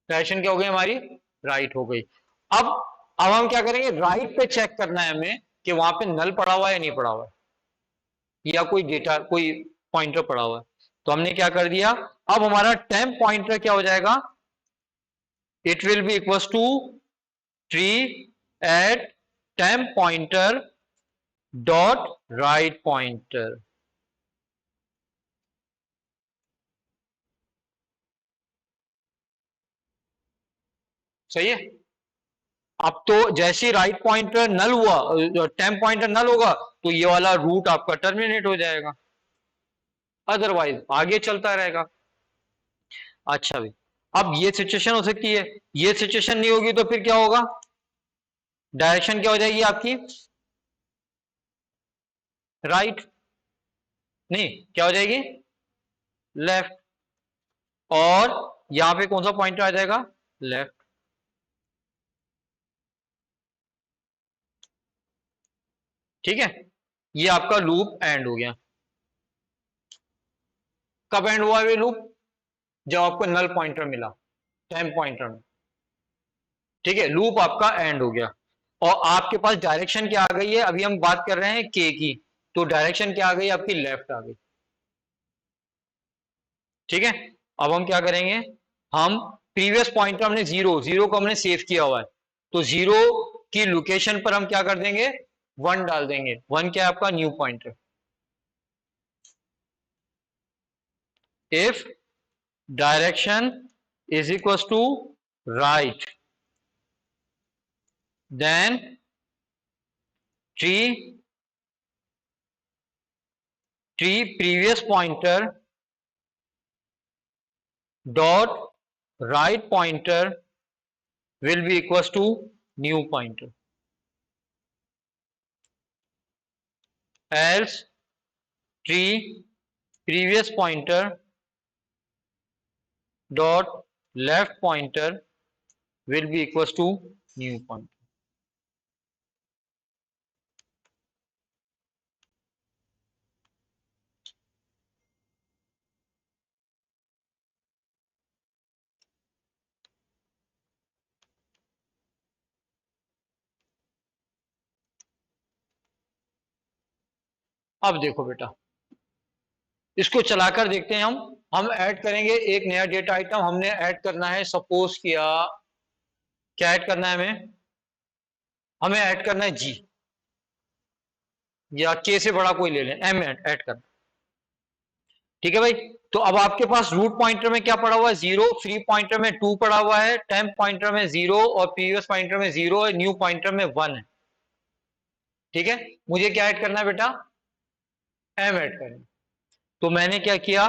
Direction क्या हो गई हमारी, राइट हो गई। अब हम क्या करेंगे, राइट पे चेक करना है हमें कि वहां पे नल पड़ा हुआ है या नहीं पड़ा हुआ है, या कोई डेटा कोई पॉइंटर पड़ा हुआ है। तो हमने क्या कर दिया, अब हमारा टेम्प पॉइंटर क्या हो जाएगा, it will be equal to tree at temp pointer dot right pointer. सही है। अब तो जैसे ही राइट पॉइंटर नल हुआ, टेम्प पॉइंटर नल होगा, तो ये वाला रूट आपका टर्मिनेट हो जाएगा, अदरवाइज आगे चलता रहेगा। अच्छा भाई, अब ये सिचुएशन हो सकती है, ये सिचुएशन नहीं होगी तो फिर क्या होगा, डायरेक्शन क्या हो जाएगी आपकी, राइट, नहीं क्या हो जाएगी, लेफ्ट, और यहां पे कौन सा पॉइंटर आ जाएगा, लेफ्ट। ठीक है, ये आपका लूप एंड हो गया। कब एंड हुआ ये लूप, जब आपको नल पॉइंटर मिला टेम्प पॉइंटर में। ठीक है, लूप आपका एंड हो गया, और आपके पास डायरेक्शन क्या आ गई है, अभी हम बात कर रहे हैं के की, तो डायरेक्शन क्या आ गई आपकी, लेफ्ट आ गई। ठीक है, अब हम क्या करेंगे, हम प्रीवियस पॉइंटर हमने 0 0 को हमने सेव किया हुआ है, तो 0 की लोकेशन पर हम क्या कर देंगे, 1 डाल देंगे। 1 क्या है आपका, new pointer. If direction is equal to right, then tree previous pointer dot right pointer will be equals to new pointer, else tree previous pointer dot left pointer will be equals to new pointer। अब देखो बेटा, इसको चलाकर देखते हैं हम add करेंगे एक नया डेटा आइटम, हमने ऐड करना है, सपोज किया, क्या ऐड करना है हमें, हमें ऐड करना है जी, या के से बड़ा कोई ले लें, एम ऐड करना। ठीक है भाई, तो अब आपके पास रूट पॉइंटर में क्या पड़ा हुआ है, 0, फ्री पॉइंटर में 2 पड़ा हुआ है, टेम्प पॉइंटर में 0, और प्रीवियस पॉइंटर में 0 है, न्यू पॉइंटर में 1 है। ठीक है, मुझे क्या ऐड करना है बेटा, एम ऐड करना। तो मैंने क्या किया,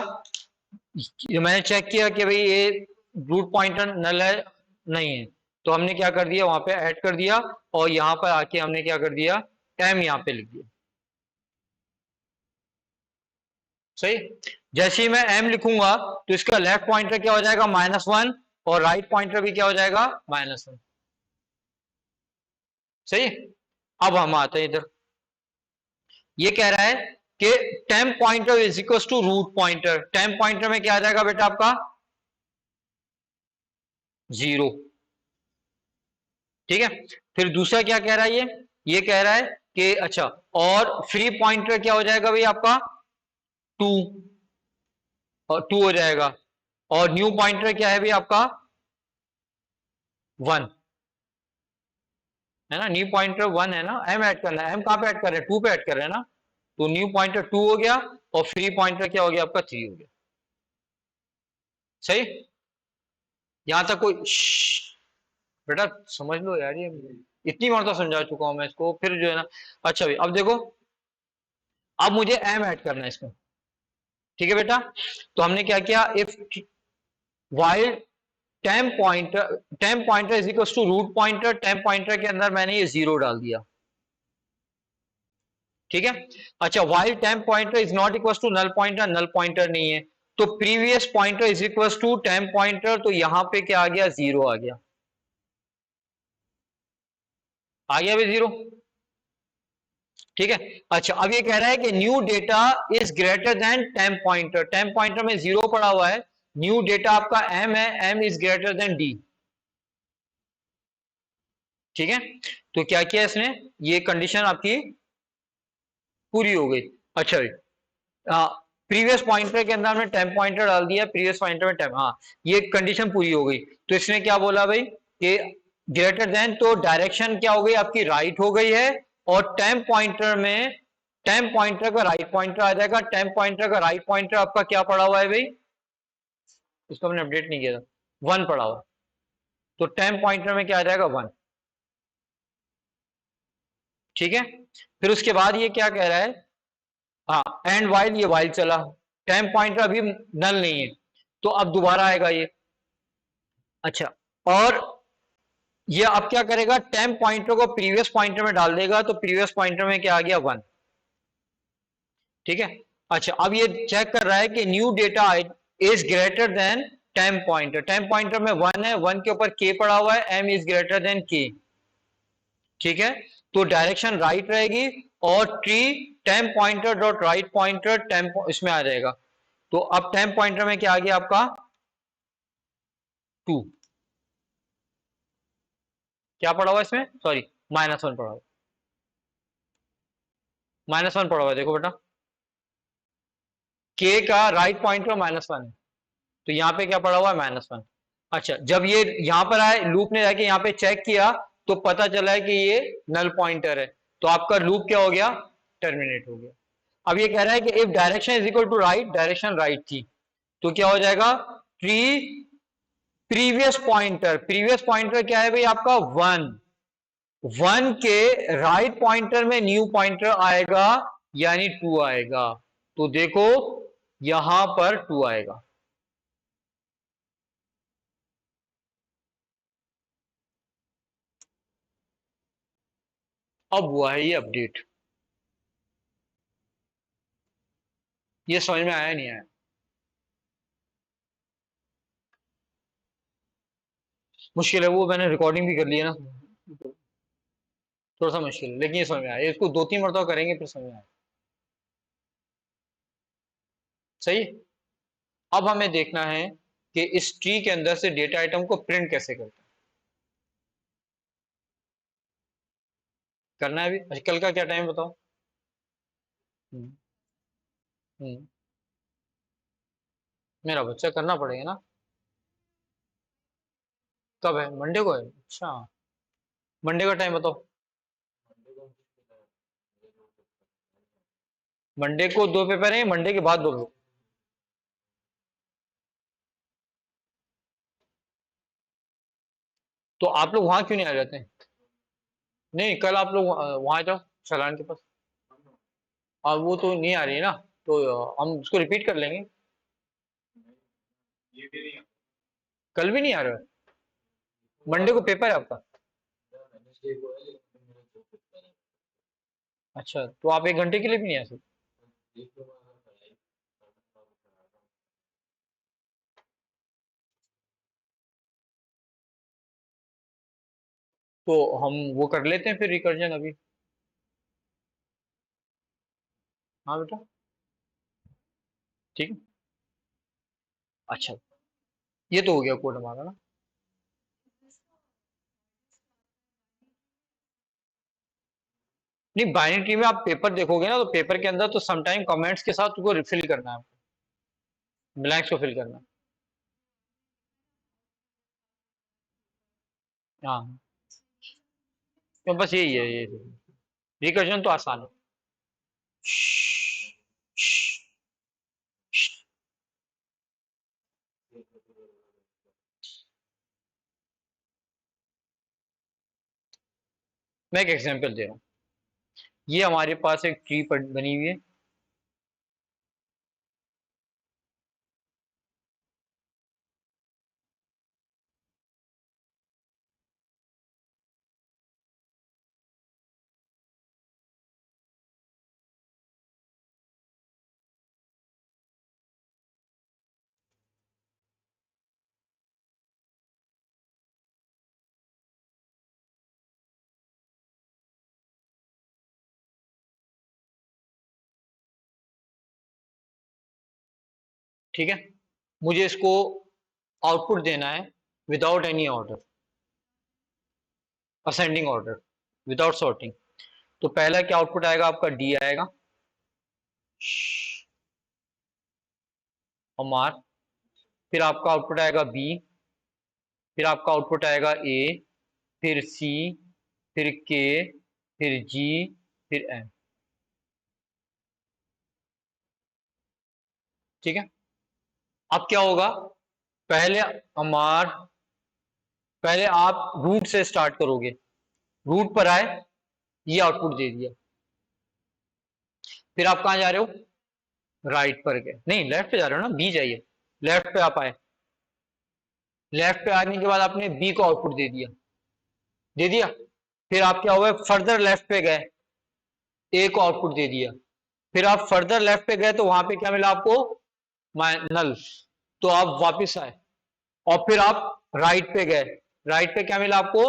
मैंने चेक किया कि भाई ये रूट पॉइंटर नल है, नहीं है, तो हमने क्या कर दिया, वहां पे ऐड कर दिया, और यहां पर आके हमने क्या कर दिया, एम यहां पे लिख दिया। सही, जैसे ही मैं एम लिखूंगा तो इसका लेफ्ट पॉइंटर क्या हो जाएगा, -1, और राइट पॉइंटर भी क्या हो जाएगा, -1। सही, अब हम आते हैं इधर, ये कह रहा है कि temp pointer is equal to root pointer. Temp pointer में क्या आ जाएगा बेटा आपका 0। ठीक है, फिर दूसरा क्या कह रहा है ये कह रहा है कि अच्छा, और फ्री पॉइंटर क्या हो जाएगा भाई आपका 2, और 2 हो जाएगा, और न्यू पॉइंटर क्या है भाई आपका 1, है ना। न्यू पॉइंटर 1 है ना, एम ऐड करना है, एम कहां पे ऐड कर रहे हैं 2 पे ऐड कर रहे हैं ना, तो न्यू पॉइंटर 2 हो गया, और फ्री पॉइंटर क्या हो गया आपका 3 हो गया। सही, यहां तक कोई बेटा समझ लो यार, ये इतनी बार तो समझा चुका हूं मैं इसको, फिर जो है ना। अच्छा भाई अब देखो, अब मुझे एम ऐड करना है इसमें। ठीक है बेटा, तो हमने क्या किया, if while temp pointer is equal to root pointer, temp pointer के अंदर मैंने ये 0 डाल दिया। ठीक है, अच्छा, while temp pointer is not equal to null pointer, null pointer नहीं है, तो previous pointer is equal to temp pointer, तो यहां पे क्या आ गया 0 आ गया, आ गया भाई 0। ठीक है, अच्छा, अब ये कह रहा है कि new data is greater then temp pointer, temp pointer में 0 पड़ा हुआ है, न्यू डेटा आपका m है, m is greater then d। ठीक है, तो क्या किया इसने, ये कंडीशन आपकी पूरी हो गई। अच्छा, प्रीवियस पॉइंटर के अंदर हमने टेम्प पॉइंटर डाल दिया, प्रीवियस पॉइंटर में टेम्प, हाँ, ये कंडीशन पूरी हो गई। तो इसने क्या बोला भाई कि ग्रेटर देन, तो डायरेक्शन क्या हो गई आपकी राइट हो गई है, और टेम्प पॉइंटर में टेम्प पॉइंटर का राइट पॉइंटर आ जाएगा, टेम्प पॉइंटर का राइट पॉइंटर आपका क्या पड़ा हुआ है भाई, इसको हमने अपडेट नहीं किया था, 1 पड़ा हुआ, तो टेम्प पॉइंटर में क्या आ जाएगा 1। ठीक है, फिर उसके बाद ये क्या कह रहा है, हाँ, एंड वाइल, ये वाइल चला, टेम्प पॉइंटर अभी नल नहीं है, तो अब दोबारा आएगा ये। अच्छा, और ये अब क्या करेगा, टेम्प पॉइंटर को प्रीवियस पॉइंटर में डाल देगा, तो प्रीवियस पॉइंटर में क्या आ गया 1। ठीक है, अच्छा, अब ये चेक कर रहा है कि new data is greater then temp pointer, temp pointer में 1 है, 1 के ऊपर के पड़ा हुआ है, एम इज ग्रेटर देन के। ठीक है, तो डायरेक्शन राइट रहेगी, और tree temp pointer dot right pointer temp इसमें आ जाएगा, तो अब टेम्प पॉइंटर में क्या आ गया आपका 2, क्या पड़ा हुआ इसमें, सॉरी, -1 पड़ा हुआ, -1 पड़ा हुआ, देखो बेटा, के का राइट पॉइंटर -1 है, तो यहाँ पे क्या पड़ा हुआ है -1। अच्छा, जब ये यहाँ पर आए, लूप ने जाके यहाँ पे चेक किया, तो पता चला है कि ये नल पॉइंटर है, तो आपका लूप क्या हो गया, टर्मिनेट हो गया। अब ये कह रहा है कि if direction is equal to right, direction right थी, तो क्या हो जाएगा, tree previous pointer, previous pointer क्या है भाई आपका 1, 1 के राइट पॉइंटर में न्यू पॉइंटर आएगा, यानी 2 आएगा, तो देखो यहां पर 2 आएगा। अब हुआ है ये अपडेट, ये समझ में आया नहीं आया, मुश्किल है, वो मैंने रिकॉर्डिंग भी कर ली है ना, थोड़ा सा मुश्किल है, लेकिन ये समझ में आया, इसको 2-3 मरतबा करेंगे फिर समझ में आया। सही, अब हमें देखना है कि इस ट्री के अंदर से डेटा आइटम को प्रिंट कैसे करते हैं, करना है अभी। अच्छा, कल का क्या टाइम बताओ। हम्म, हम्म, मेरा बच्चा करना पड़ेगा ना, कब है, मंडे को है, अच्छा, मंडे का टाइम बताओ। मंडे को 2 पेपर है, मंडे के बाद 2 पेपर, तो आप लोग वहां क्यों नहीं आ जाते हैं, नहीं कल आप लोग वहां जाओ सलान के पास, और वो तो नहीं आ रही है ना, तो हम उसको रिपीट कर लेंगे। कल भी नहीं आ रहे हो, मंडे को पेपर है आपका, अच्छा, तो आप 1 घंटे के लिए भी नहीं आ सकते। तो हम वो कर लेते हैं फिर रिकर्जन अभी। हाँ बेटा, ठीक है। अच्छा, ये तो हो गया कोड हमारा ना। नहीं, बाइनरी ट्री में आप पेपर देखोगे ना, तो पेपर के अंदर तो समटाइम कमेंट्स के साथ तुमको रिफिल करना है, ब्लैंक्स को फिल करना है। हाँ, तो बस यही है ये, रिकर्जन तो आसान है। मैं एक एग्जांपल दे रहा हूँ। ये हमारे पास एक ट्री बनी हुई है। ठीक है, मुझे इसको आउटपुट देना है without any order, ascending order, without sorting. तो पहला क्या आउटपुट आएगा आपका, डी आएगा, और मार। फिर आपका आउटपुट आएगा बी, फिर आपका आउटपुट आएगा ए, फिर सी, फिर के, फिर जी, फिर एम। ठीक है, अब क्या होगा, पहले हमार पहले आप रूट से स्टार्ट करोगे, रूट पर आए, ये आउटपुट दे दिया। फिर आप कहां जा रहे हो, राइट पर गए, नहीं लेफ्ट पे जा रहे हो ना, बी जाइए, लेफ्ट पे आप आए। लेफ्ट पे आने के बाद आपने बी को आउटपुट दे दिया, दे दिया। फिर आप क्या हुए, फर्दर लेफ्ट पे गए, ए को आउटपुट दे दिया। फिर आप फर्दर लेफ्ट पे गए, तो वहां पे क्या मिला आपको, नल। तो आप वापिस आए, और फिर आप राइट पे गए, राइट पे क्या मिला आपको,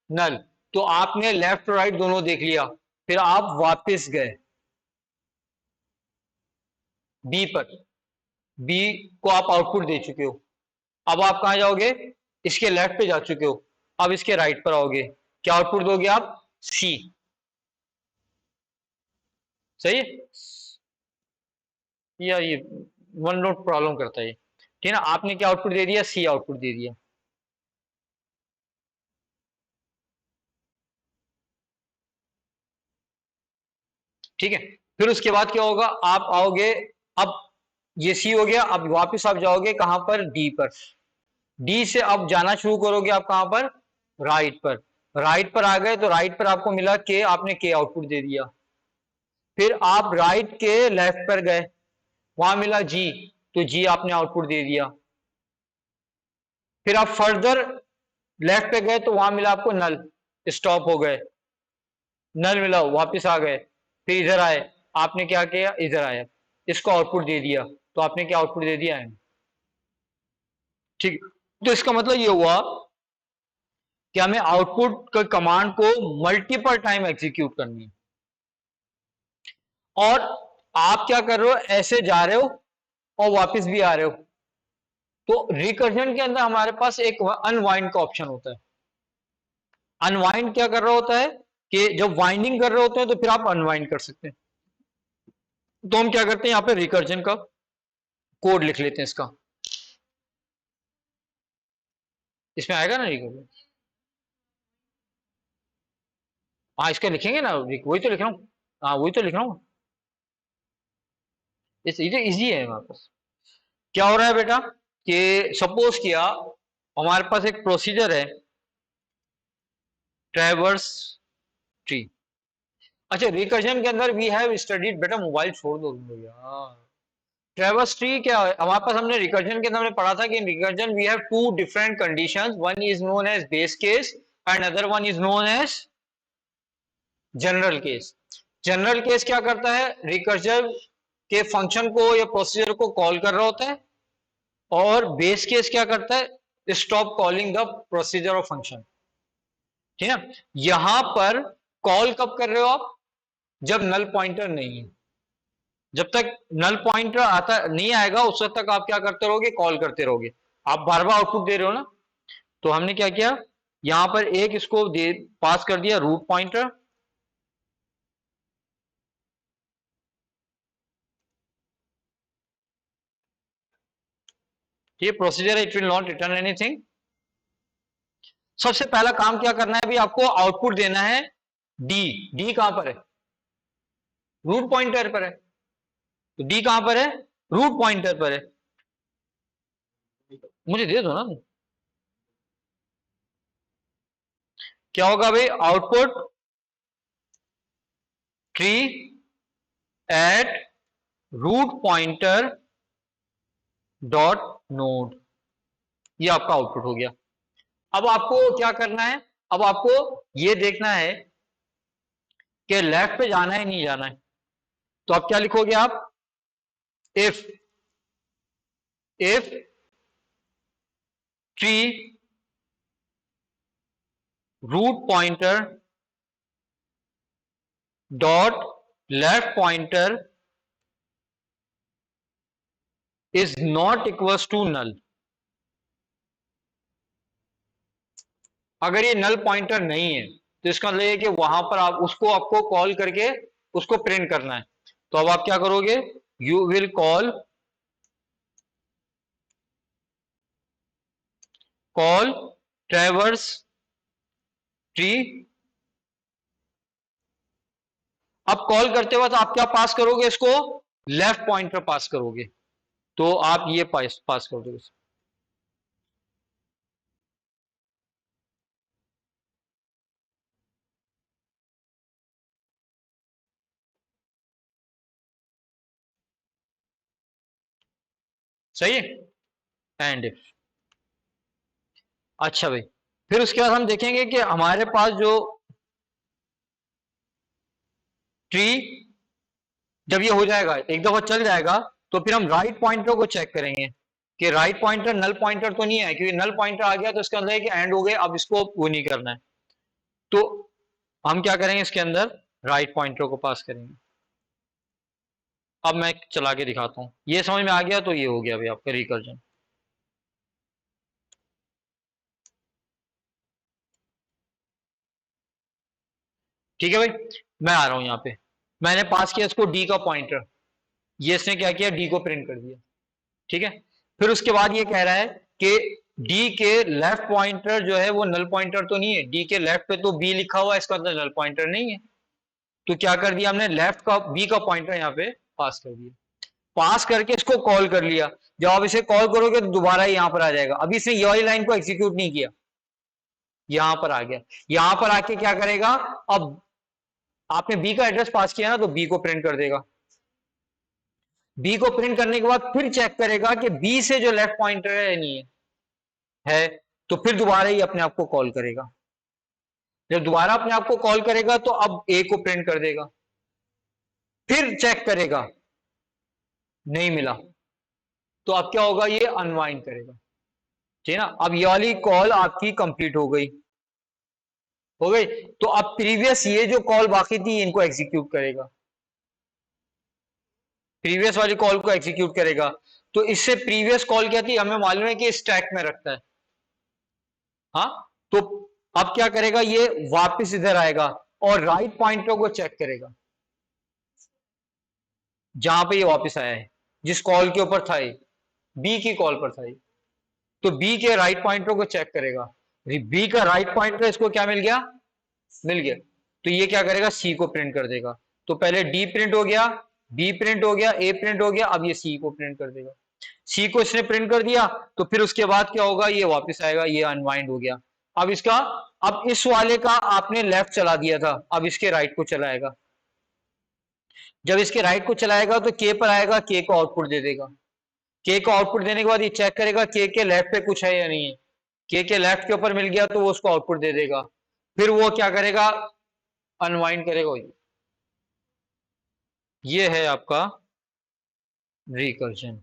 नल। तो आपने लेफ्ट और राइट दोनों देख लिया। फिर आप वापिस गए बी पर, बी को आप आउटपुट दे चुके हो। अब आप कहां जाओगे, इसके लेफ्ट पे जा चुके हो, अब इसके राइट पर आओगे, क्या आउटपुट दोगे आप, सी। सही है, या ये वन नोट प्रॉब्लम करता है ये, ठीक है ना। आपने क्या आउटपुट दे दिया, सी आउटपुट दे दिया। ठीक है, फिर उसके बाद क्या होगा, आप आओगे, अब ये सी हो गया, अब वापस आप जाओगे कहां पर, डी पर। डी से अब जाना शुरू करोगे आप कहां पर, राइट पर। राइट पर आ गए, तो राइट पर आपको मिला के, आपने के आउटपुट दे दिया। फिर आप राइट के लेफ्ट पर गए, वहां मिला जी, तो जी आपने आउटपुट दे दिया। फिर आप फर्दर लेफ्ट पे गए, तो वहां मिला आपको नल, स्टॉप हो गए, नल मिला, वापस आ गए। फिर इधर आए, आपने क्या किया, इधर आया, इसको आउटपुट दे दिया, तो आपने क्या आउटपुट दे दिया, एम। ठीक, तो इसका मतलब ये हुआ कि हमें आउटपुट का कमांड को मल्टीपल टाइम एग्जीक्यूट करनी है। और आप क्या कर रहे हो, ऐसे जा रहे हो और वापस भी आ रहे हो। तो रिकर्जन के अंदर हमारे पास एक अनवाइंड का ऑप्शन होता है। अनवाइंड क्या कर रहा होता है, कि जब वाइंडिंग कर रहे होते हैं, तो फिर आप अनवाइंड कर सकते हैं। तो हम क्या करते हैं, यहां पे रिकर्जन का कोड लिख लेते हैं इसका, इसमें आएगा ना रिकर्जन। हाँ, इसका लिखेंगे ना, वही तो लिख रहा हूँ। हाँ, वही तो लिख रहा हूँ, ये इजी है हमारे पास। क्या हो रहा है बेटा, कि सपोज किया हमारे पास एक प्रोसीजर है, ट्रैवर्स ट्री। अच्छा, रिकर्जन के अंदर वी हैव स्टडीड, बेटा मोबाइल छोड़ दो तुम लोग यार। ट्रैवर्स ट्री क्या है, हमारे पास हमने रिकर्जन के अंदर हमने पढ़ा था कि in recursion we have two different conditions, one is known as base case and other one is known as general case. General case क्या करता है, रिकर्जन के फंक्शन को या प्रोसीजर को कॉल कर रहा होता है, और बेस केस क्या करता है, स्टॉप कॉलिंग द प्रोसीजर और फंक्शन। ठीक है, यहां पर कॉल कब कर रहे हो आप, जब नल पॉइंटर नहीं है। जब तक नल पॉइंटर आता नहीं आएगा उस वक्त तक आप क्या करते रहोगे, कॉल करते रहोगे। आप बार बार आउटपुट दे रहे हो ना। तो हमने क्या किया, यहां पर एक इसको दे पास कर दिया रूट पॉइंटर, ये प्रोसीजर है, it will not return anything. सबसे पहला काम क्या करना है, अभी आपको आउटपुट देना है डी। डी कहां पर है, रूट पॉइंटर पर है। तो डी कहां पर है, रूट पॉइंटर पर है। मुझे दे दो ना। क्या होगा भाई, output tree at root pointer dot node, ये आपका आउटपुट हो गया। अब आपको क्या करना है, अब आपको ये देखना है कि लेफ्ट पे जाना है नहीं जाना है। तो आप क्या लिखोगे, आप if tree root pointer dot left pointer is not equals to null. अगर ये नल पॉइंटर नहीं है तो इसका मतलब है कि वहां पर आप उसको आपको कॉल करके उसको प्रिंट करना है। तो अब आप क्या करोगे, you will call traverse tree. अब कॉल करते वक्त आप क्या पास करोगे, इसको लेफ्ट पॉइंटर पास करोगे। तो आप ये पास कर दोगे। सही है, एंड इफ। अच्छा भाई, फिर उसके बाद हम देखेंगे कि हमारे पास जो ट्री जब ये हो जाएगा एक दफा चल जाएगा, तो फिर हम राइट पॉइंटर को चेक करेंगे कि राइट पॉइंटर नल पॉइंटर तो नहीं है, क्योंकि नल पॉइंटर आ गया तो इसका मतलब है कि एंड हो गए, अब इसको वो नहीं करना है। तो हम क्या करेंगे, इसके अंदर राइट पॉइंटर को पास करेंगे। अब मैं चला के दिखाता हूं, ये समझ में आ गया तो ये हो गया भाई आपका रिकर्जन। ठीक है भाई, मैं आ रहा हूं यहाँ पे। मैंने पास किया इसको डी का पॉइंटर, ये इसने क्या किया, डी को प्रिंट कर दिया। ठीक है, फिर उसके बाद ये कह रहा है कि डी के लेफ्ट पॉइंटर जो है वो नल पॉइंटर तो नहीं है, डी के लेफ्ट पे तो बी लिखा हुआ है, इसका मतलब नल पॉइंटर नहीं है। तो क्या कर दिया हमने, लेफ्ट का बी का पॉइंटर यहाँ पे पास कर दिया। पास करके इसको कॉल कर लिया। जब आप इसे कॉल करोगे तो दोबारा यहां पर आ जाएगा। अभी इसने ये वाली लाइन को एग्जीक्यूट नहीं किया, यहां पर आ गया। यहां पर आके क्या करेगा, अब आपने बी का एड्रेस पास किया ना, तो बी को प्रिंट कर देगा। बी को प्रिंट करने के बाद फिर चेक करेगा कि बी से जो लेफ्ट पॉइंटर है नहीं है, तो फिर दोबारा ही अपने आप को कॉल करेगा। जब दोबारा अपने आप को कॉल करेगा तो अब ए को प्रिंट कर देगा। फिर चेक करेगा, नहीं मिला, तो अब क्या होगा, ये अनवाइंड करेगा। ठीक है ना, अब ये वाली कॉल आपकी कंप्लीट हो गई। हो गई, तो अब प्रीवियस ये जो कॉल बाकी थी इनको एग्जीक्यूट करेगा, प्रीवियस वाली कॉल को एग्जीक्यूट करेगा। तो इससे प्रीवियस कॉल क्या थी, हमें मालूम है कि स्टैक में रखता है। हाँ, तो अब क्या करेगा, ये वापस इधर आएगा और राइट पॉइंटर को चेक करेगा जहां पे ये वापस आया है, जिस कॉल के ऊपर था ये, बी की कॉल पर था ये। तो बी के राइट पॉइंटर को चेक करेगा। बी का राइट पॉइंटर इसको क्या मिल गया, मिल गया। तो ये क्या करेगा, सी को प्रिंट कर देगा। तो पहले डी प्रिंट हो गया, बी प्रिंट हो गया, ए प्रिंट हो गया, अब ये सी को प्रिंट कर देगा। सी को इसने प्रिंट कर दिया, तो फिर उसके बाद क्या होगा, ये वापस आएगा, ये अनवाइंड हो गया। अब इसका, अब इस वाले का आपने लेफ्ट चला दिया था, अब इसके राइट को चलाएगा। जब इसके राइट को चलाएगा तो के पर आएगा, के को आउटपुट दे देगा। के को आउटपुट देने के बाद ये चेक करेगा के लेफ्ट पे कुछ है या नहीं है। के लेफ्ट के ऊपर मिल गया तो वो उसको आउटपुट दे देगा। फिर वो क्या करेगा, अनवाइंड करेगा। ये है आपका रिकर्जन।